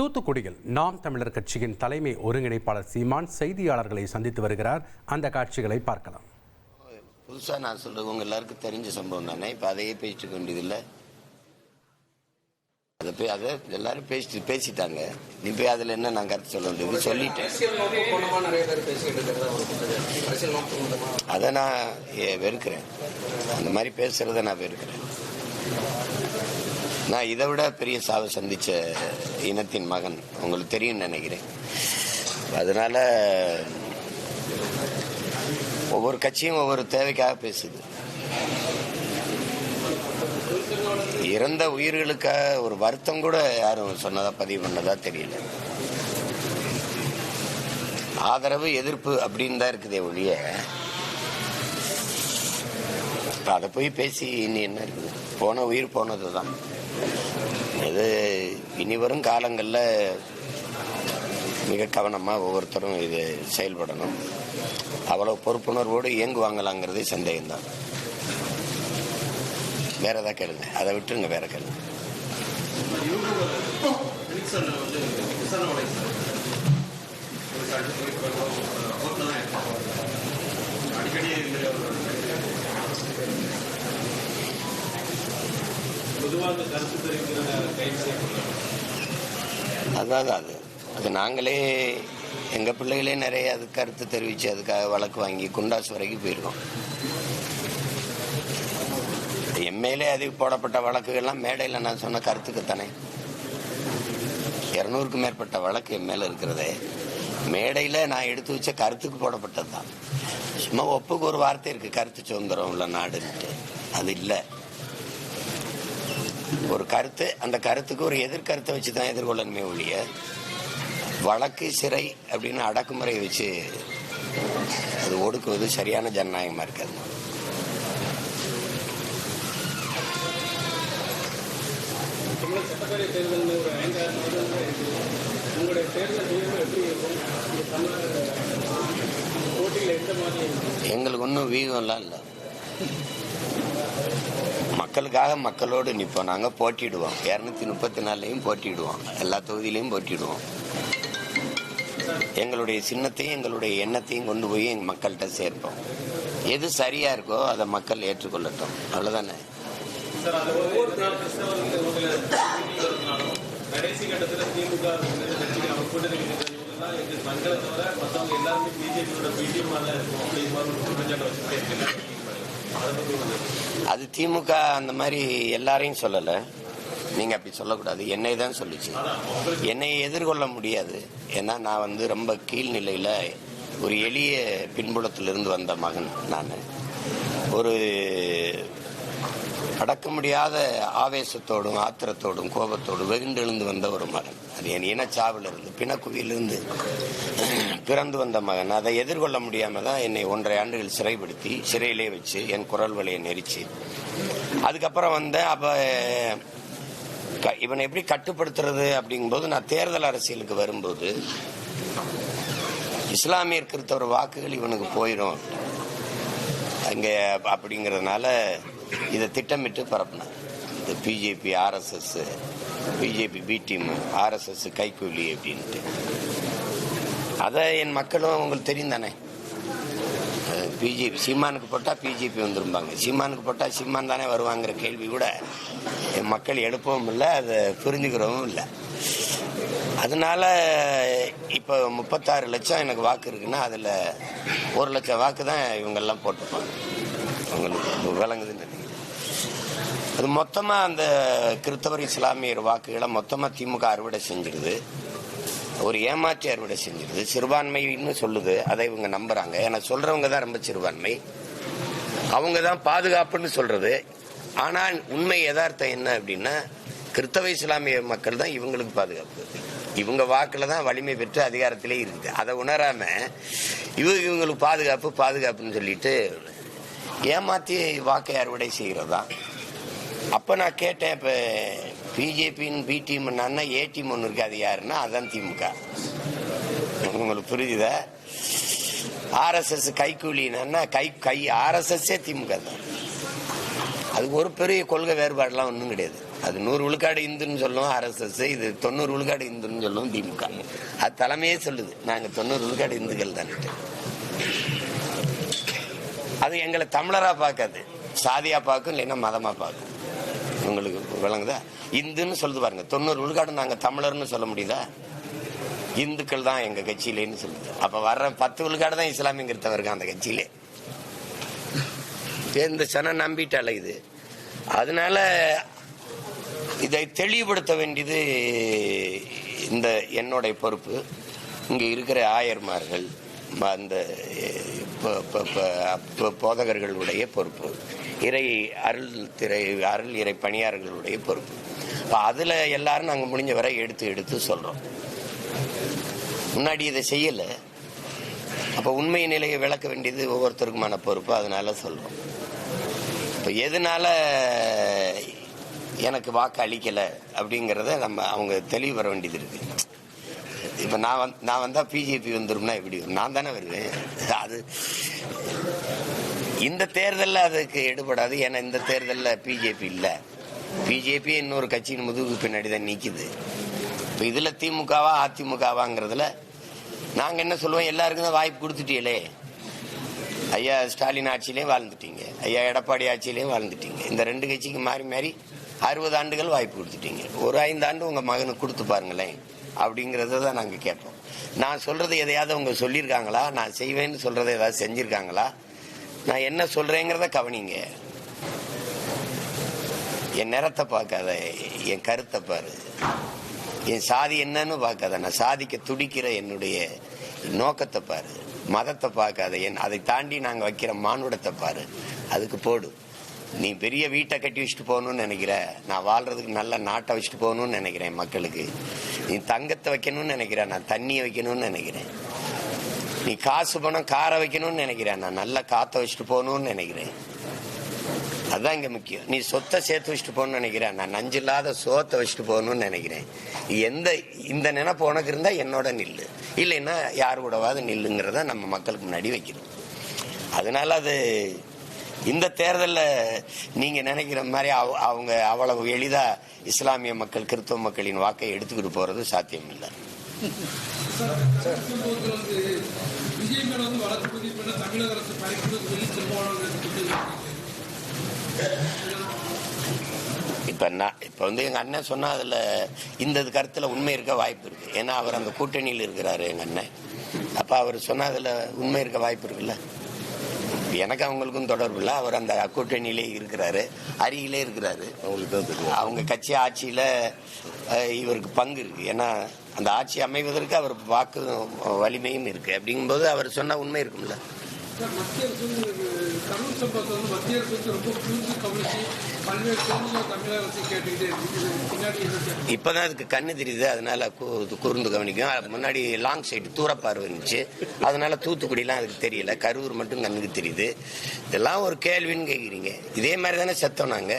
தூத்துக்குடியில் நாம் தமிழர் கட்சியின் தலைமை ஒருங்கிணைப்பாளர் சீமான் செய்தியாளர்களை சந்தித்து வருகிறார். அந்த காட்சிகளை பார்க்கலாம். புதுசாக நான் சொல்றது உங்க எல்லாருக்கும் தெரிஞ்ச சம்பவம் தானே. இப்போ அதையே பேசிட்டு வேண்டியதில்லை. அதை எல்லாரும் பேசிட்டாங்க. நீ போய் அதில் என்ன நான் கருத்து சொல்ல வேண்டியது சொல்லிட்டேன். அதை நான் வெறுக்கிறேன். அந்த மாதிரி பேசுறத நான் வெறுக்கிறேன். நான் இதை விட பெரிய சாவை சந்திச்ச இனத்தின் மகன், உங்களுக்கு தெரியும் நினைக்கிறேன். அதனால ஒவ்வொரு கட்சியும் ஒவ்வொரு தேவைக்காக பேசுது. இறந்த உயிர்களுக்காக ஒரு வருத்தம் கூட யாரும் சொன்னதா பதிவு பண்ணதா தெரியல. ஆதரவு எதிர்ப்பு அப்படின்னு தான் இருக்குதே ஒழிய அதை போய் பேசி இனி என்ன இருக்குது? போன உயிர் போனது தான். இது இனி வரும் காலங்களில் மிக கவனமாக ஒவ்வொருத்தரும் இது செயல்படணும். அவ்வளோ பொறுப்புணர்வோடு இயங்குவாங்களாங்கிறது சந்தேகம்தான். வேற ஏதாவது கேளுங்க, அதை விட்டுருங்க, வேற கேளுங்க. அதான் அது நாங்களே எங்க பிள்ளைகளே நிறைய அது கருத்து தெரிவிச்சு அதுக்காக வழக்கு வாங்கி குண்டாசு வரைக்கும் போயிருக்கோம். எம்எல்ஏ அதுக்கு போடப்பட்ட வழக்குகள்லாம் மேடையில் நான் சொன்ன கருத்துக்குத்தானே. 200க்கும் மேற்பட்ட வழக்கு என் மேல இருக்கிறதே மேடையில் நான் எடுத்து வச்ச கருத்துக்கு போடப்பட்டது தான். சும்மா ஒப்புக்கு ஒரு வார்த்தை இருக்கு, கருத்து சுதந்திரம் உள்ள நாடுன்ட்டு. அது இல்லை. ஒரு கருத்து, அந்த கருத்துக்கு ஒரு எதிர்கருத்தை வச்சு தான் எதிர்கொள்ளணுமே ஒழிய வழக்கு சிறை அப்படின்னு அடக்குமுறை வச்சு அது ஒடுக்குவது சரியான ஜனநாயகமா இருக்காது. எங்களுக்கு ஒன்றும் வீகம்லாம் இல்லை. மக்களுக்காக மக்களோடு நிற்போம். நாங்கள் போட்டிடுவோம். 234லையும் போட்டிடுவோம். எல்லா தொகுதியிலையும் போட்டிடுவோம். எங்களுடைய சின்னத்தையும் எங்களுடைய எண்ணத்தையும் கொண்டு போய் எங்கள் மக்கள்கிட்ட சேர்ப்போம். எது சரியா இருக்கோ அதை மக்கள் ஏற்றுக்கொள்ளட்டும். அவ்வளோதானே. அது திமுக அந்த மாதிரி எல்லாரையும் சொல்லல. நீங்க அப்படி சொல்லக்கூடாது. என்னை தான் சொல்லிச்சு. என்னை எதிர்கொள்ள முடியாது. ஏன்னா நான் ரொம்ப கீழ்நிலையில ஒரு எளிய பின்புலத்திலிருந்து வந்த மகன். நான் ஒரு அடக்க முடியாத ஆவேசத்தோடும் ஆத்திரத்தோடும் கோபத்தோடும் வெகுண்டெழுந்து வந்த ஒரு மகன். அது என் இனச்சாவிலிருந்து பிணக்குவியிலிருந்து பிறந்து வந்த மகன். அதை எதிர்கொள்ள முடியாம தான் என்னை 1.5 ஆண்டுகள் சிறைப்படுத்தி சிறையிலே வச்சு என் குரல் வலையை நெரிச்சு அதுக்கப்புறம் அப்ப இவனை எப்படி கட்டுப்படுத்துறது அப்படிங்கும்போது நான் தேர்தல் அரசியலுக்கு வரும்போது இஸ்லாமியர் கிறிஸ்தவர் வாக்குகள் இவனுக்கு போயிடும் அங்க அப்படிங்கறதுனால இதை திட்டமிட்டு பரப்பினார். இந்த BJP RSS, BJP B team, RSS கைக்கூலி அப்படின்ட்டு. அதை என் மக்களும் உங்களுக்கு தெரியும் தானே. பிஜேபி சீமானுக்கு போட்டா பிஜேபி வந்துருப்பாங்க, சீமானுக்கு போட்டா சீமான் தானே வருவாங்கிற கேள்வி கூட என் மக்கள் எழுப்பவும் இல்லை, அதை புரிஞ்சுக்கிறவும் இல்லை. அதனால இப்ப 36 லட்சம் எனக்கு வாக்கு இருக்குன்னா அதுல 1 லட்சம் வாக்கு தான் இவங்கெல்லாம் போட்டுப்பாங்க. அவங்களுக்கு விளங்குதுன்னு. அது மொத்தமா அந்த கிறிஸ்தவர் இஸ்லாமியர் வாக்குகளை மொத்தமா திமுக அறுவடை செஞ்சிருது. ஒரு ஏமாற்றி அறுவடை செஞ்சிருது. சிறுபான்மைன்னு சொல்லுது, அதை இவங்க நம்புறாங்க. ஏன்னா சொல்றவங்க தான் ரொம்ப சிறுபான்மை, அவங்க தான் பாதுகாப்புன்னு சொல்றது. ஆனால் உண்மை யதார்த்தம் என்ன அப்படின்னா கிறிஸ்தவ இஸ்லாமிய மக்கள் தான் இவங்களுக்கு பாதுகாப்பு. இவங்க வாக்குல தான் வலிமை பெற்று அதிகாரத்திலே இருக்குது. அதை உணராம இவங்களுக்கு பாதுகாப்புன்னு சொல்லிட்டு ஏமாத்தி வாக்கை அறுவடை செய்கிறதா. அப்ப நான் கேட்டேன், இப்ப பிஜேபின்னு பி டீம் ஏ டீம் ஒன்று இருக்கு, அது யாருன்னா அதான் திமுக. உங்களுக்கு புரியுதா? ஆர்எஸ்எஸ் கைக்கூலின்னா ஆர்எஸ்எஸ் திமுக தான். அது ஒரு பெரிய கொள்கை வேறுபாடுலாம் ஒன்றும் கிடையாது. அது 100 விழுக்காடு இந்துன்னு சொல்லும் RSS, இது 90 விழுக்காடு இந்துன்னு சொல்லும் திமுக. அது தலைமையே சொல்லுது நாங்க 90 விழுக்காடு இந்துக்கள் தான். அது எங்களை தமிழரா பார்க்காது, சாதியா பார்க்கும், இல்லைன்னா மதமா பார்க்கும். உங்களுக்கு விளங்குதா? இந்துன்னு சொல்லுது பாருங்க, 90 விழுக்காடு நாங்க தமிழர்னு சொல்ல முடியுதா? இந்துக்கள் தான் எங்க கட்சியிலேன்னு சொல்லுது. அப்ப வர்ற 10 விழுக்காடு தான் இஸ்லாமியங்கிறத இருக்கு அந்த கட்சியிலே. இந்த சனம் நம்பிட்டால இது. அதனால இதை தெளிவுபடுத்த வேண்டியது இந்த என்னுடைய பொறுப்பு. இங்க இருக்கிற ஆயர்மார்கள், அந்த போதகர்களுடைய பொறுப்பு, அருள் இறை பணியாளர்களுடைய பொறுப்பு. அதுல எல்லாரும் நாங்க முடிஞ்ச வரை எடுத்து சொல்றோம். முன்னாடி இதை செய்யல, அப்ப உண்மை நிலையை விளக்க வேண்டியது ஒவ்வொருத்தருக்குமான பொறுப்பு. அதனால சொல்றோம். இப்ப எதனால எனக்கு வாக்கு அளிக்கல அப்படிங்கறத அவங்க தெளிவு வர வேண்டியது இருக்கு. இப்ப நான் வந்தா பிஜேபி வந்துரும்னா எப்படி? நான் தானே வருவேன். அது இந்த தேர்தலில் அதுக்கு எடுபடாது. ஏன்னா இந்த தேர்தலில் பிஜேபி இல்ல, பிஜேபி இன்னொரு கட்சியின் முதுகு பின்னாடி தான் நிக்குது. இப்ப இதுல திமுகவா அதிமுகவாங்கிறதுல நாங்க என்ன சொல்லுவோம், எல்லாருக்கும் தான் வாய்ப்பு கொடுத்துட்டீங்களே. ஐயா ஸ்டாலின் ஆட்சியிலையும் வாழ்ந்துட்டீங்க, ஐயா எடப்பாடி ஆட்சியிலையும் வாழ்ந்துட்டீங்க. இந்த 2 கட்சிக்கு மாறி மாறி 60 ஆண்டுகள் வாய்ப்பு கொடுத்துட்டீங்க. ஒரு 5 ஆண்டு உங்க மகனுக்கு கொடுத்து பாருங்களேன் அப்படிங்கறத தான் நாங்க கேட்போம். நான் சொல்றது எதையாவது அவங்க சொல்லியிருக்காங்களா? நான் செய்வேன்னு சொல்றதை ஏதாவது செஞ்சிருக்காங்களா? நான் என்ன சொல்றேங்கிறத கவனிங்க. என் நிறத்தை பார்க்காத, என் கருத்தை பாரு. என் சாதி என்னன்னு பார்க்காத, நான் சாதிக்க துடிக்கிற என்னுடைய நோக்கத்தை பாரு. மதத்தை பார்க்காத, அதை தாண்டி நாங்க வைக்கிற மானுடத்தை பாரு. அதுக்கு போடு. நீ பெரிய வீட்டை கட்டி வச்சுட்டு போகணும்னு நினைக்கிற, நான் வாழ்றதுக்கு நல்ல நாட்டை வச்சுட்டு போகணும்னு நினைக்கிறேன் மக்களுக்கு. நீ தங்கத்தை வைக்கணும்னு நினைக்கிற, நான் தண்ணியை வைக்கணும்னு நினைக்கிறேன். நீ காசு பணம் காரை வைக்கணும்னு நினைக்கிறேன், நான் நல்ல காற்றை வச்சுட்டு போகணும்னு நினைக்கிறேன். அதுதான் இங்க முக்கியம். நீ சொத்தை சேர்த்து வச்சுட்டு போகணும்னு நினைக்கிறேன், நான் நஞ்சு இல்லாத சோத்தை வச்சுட்டு போகணும்னு நினைக்கிறேன். இந்த நினைப்பு உனக்கு இருந்தா என்னோட நில்லு, இல்லைன்னா யாரு கூடவாது நில்லுங்கிறத நம்ம மக்களுக்கு முன்னாடி வைக்கணும். அதனால அது இந்த தேர்தலில் நீங்க நினைக்கிற மாதிரி அவங்க அவ்வளவு எளிதா இஸ்லாமிய மக்கள், கிறிஸ்தவ மக்களின் வாக்கை எடுத்துக்கிட்டு போறது சாத்தியம் இல்லை. இப்ப எங்க அண்ணன் சொன்னா அதுல இந்த கருத்துல உண்மை இருக்க வாய்ப்பு இருக்கு. ஏன்னா அவர் அந்த கூட்டணியில் இருக்கிறாரு எங்க அண்ணன். அப்ப அவர் சொன்னதுல உண்மை இருக்க வாய்ப்பு இருக்குல்ல. எனக்கு அவங்களுக்கும் தொடர்பு இல்லை. அவர் அந்த கூட்டணியிலே இருக்கிறாரு, அருகிலே இருக்கிறாரு. அவங்க கட்சி ஆட்சியில இவருக்கு பங்கு இருக்கு. ஏன்னா அந்த ஆட்சி அமைவதற்கு அவர் வாக்கு வலிமையும் இருக்கு. அப்படிங்கும்போது அவர் சொன்ன உண்மை இருக்கும்ல. இப்பதான் அதுக்கு கண்ணு தெரியுது, அதனால கூர்ந்து கவனிக்கும். முன்னாடி லாங் சைடு தூரப்பார்வை இருந்துச்சு, அதனால தூத்துக்குடிலாம் அதுக்கு தெரியல. கரூர் மட்டும் கண்ணுக்கு தெரியுது. இதெல்லாம் ஒரு கேள்வின்னு கேட்குறீங்க. இதே மாதிரி தானே செத்தோம் நாங்க.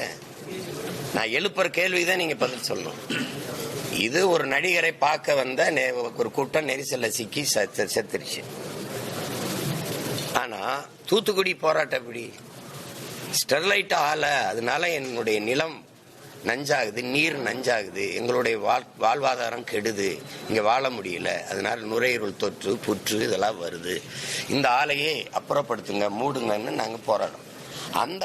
நான் எழுப்புற கேள்விதான் நீங்க பதில் சொல்லணும். இது ஒரு நடிகரை பார்க்க வந்த ஒரு கூட்டம் நெரிசல்ல சிக்கி செத்துருச்சு. ஆனா தூத்துக்குடி போராட்டம் எப்படி? ஸ்டெர்லைட் ஆல, அதனால என்னுடைய நிலம் நஞ்சாகுது, நீர் நஞ்சாகுது, எங்களுடைய வாழ்வாதாரம் கெடுது, இங்க வாழ முடியல, அதனால நுரையீரல் தொற்று, புற்று இதெல்லாம் வருது, இந்த ஆலையை அப்புறப்படுத்துங்க, மூடுங்கன்னு நாங்க போராடுறோம். அந்த